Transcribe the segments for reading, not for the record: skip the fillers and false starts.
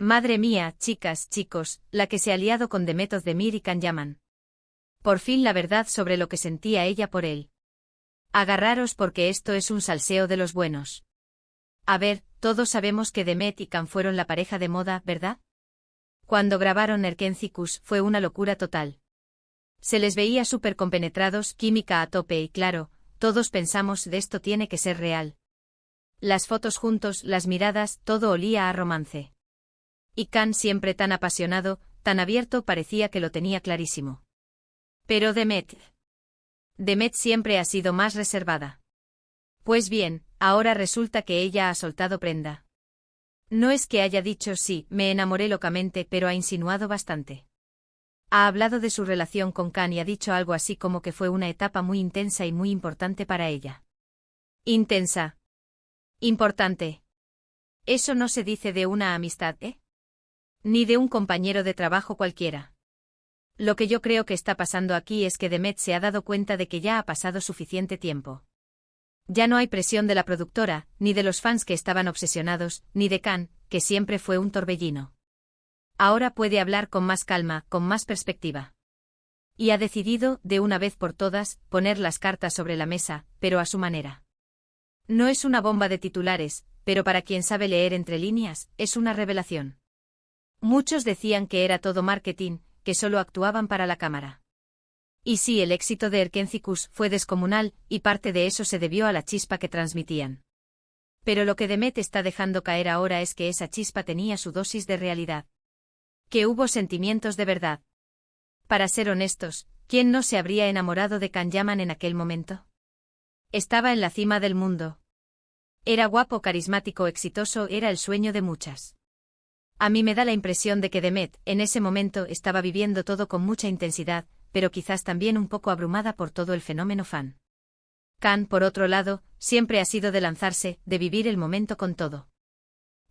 Madre mía, chicas, chicos, la que se ha liado con Demet Özdemir y Can Yaman. Por fin la verdad sobre lo que sentía ella por él. Agarraros porque esto es un salseo de los buenos. A ver, todos sabemos que Demet y Can fueron la pareja de moda, ¿verdad? Cuando grabaron Erkencikus fue una locura total. Se les veía súper compenetrados, química a tope y claro, todos pensamos de esto tiene que ser real. Las fotos juntos, las miradas, todo olía a romance. Y Can siempre tan apasionado, tan abierto parecía que lo tenía clarísimo. Pero Demet siempre ha sido más reservada. Pues bien, ahora resulta que ella ha soltado prenda. No es que haya dicho sí, me enamoré locamente, pero ha insinuado bastante. Ha hablado de su relación con Can y ha dicho algo así como que fue una etapa muy intensa y muy importante para ella. Intensa. Importante. Eso no se dice de una amistad, ¿eh? Ni de un compañero de trabajo cualquiera. Lo que yo creo que está pasando aquí es que Demet se ha dado cuenta de que ya ha pasado suficiente tiempo. Ya no hay presión de la productora, ni de los fans que estaban obsesionados, ni de Can, que siempre fue un torbellino. Ahora puede hablar con más calma, con más perspectiva. Y ha decidido, de una vez por todas, poner las cartas sobre la mesa, pero a su manera. No es una bomba de titulares, pero para quien sabe leer entre líneas, es una revelación. Muchos decían que era todo marketing, que solo actuaban para la cámara. Y sí, el éxito de Erkencikus fue descomunal, y parte de eso se debió a la chispa que transmitían. Pero lo que Demet está dejando caer ahora es que esa chispa tenía su dosis de realidad. Que hubo sentimientos de verdad. Para ser honestos, ¿quién no se habría enamorado de Can Yaman en aquel momento? Estaba en la cima del mundo. Era guapo, carismático, exitoso, era el sueño de muchas. A mí me da la impresión de que Demet, en ese momento, estaba viviendo todo con mucha intensidad, pero quizás también un poco abrumada por todo el fenómeno fan. Can, por otro lado, siempre ha sido de lanzarse, de vivir el momento con todo.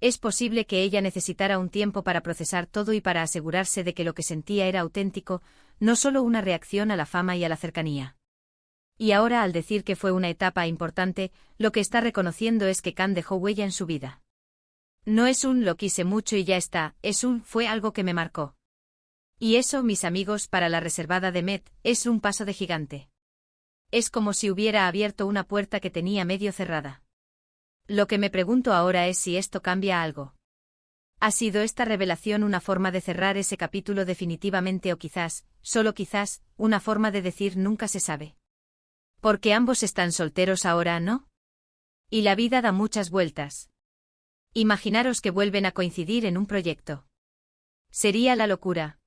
Es posible que ella necesitara un tiempo para procesar todo y para asegurarse de que lo que sentía era auténtico, no solo una reacción a la fama y a la cercanía. Y ahora, al decir que fue una etapa importante, lo que está reconociendo es que Can dejó huella en su vida. No es un lo quise mucho y ya está, es un fue algo que me marcó. Y eso, mis amigos, para la reservada Demet, es un paso de gigante. Es como si hubiera abierto una puerta que tenía medio cerrada. Lo que me pregunto ahora es si esto cambia algo. ¿Ha sido esta revelación una forma de cerrar ese capítulo definitivamente o quizás, solo quizás, una forma de decir nunca se sabe? Porque ambos están solteros ahora, ¿no? Y la vida da muchas vueltas. Imaginaros que vuelven a coincidir en un proyecto. Sería la locura.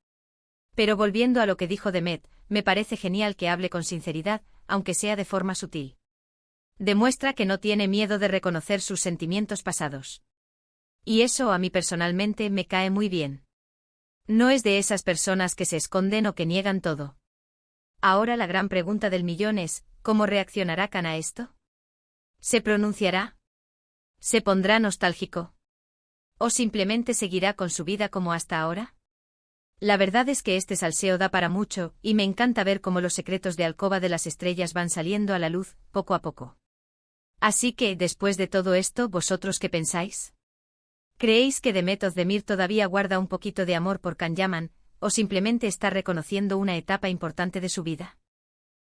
Pero volviendo a lo que dijo Demet, me parece genial que hable con sinceridad, aunque sea de forma sutil. Demuestra que no tiene miedo de reconocer sus sentimientos pasados. Y eso a mí personalmente me cae muy bien. No es de esas personas que se esconden o que niegan todo. Ahora la gran pregunta del millón es, ¿cómo reaccionará Can a esto? ¿Se pronunciará? ¿Se pondrá nostálgico? ¿O simplemente seguirá con su vida como hasta ahora? La verdad es que este salseo da para mucho, y me encanta ver cómo los secretos de Alcoba de las Estrellas van saliendo a la luz, poco a poco. Así que, después de todo esto, ¿vosotros qué pensáis? ¿Creéis que Demet Özdemir todavía guarda un poquito de amor por Can Yaman, o simplemente está reconociendo una etapa importante de su vida?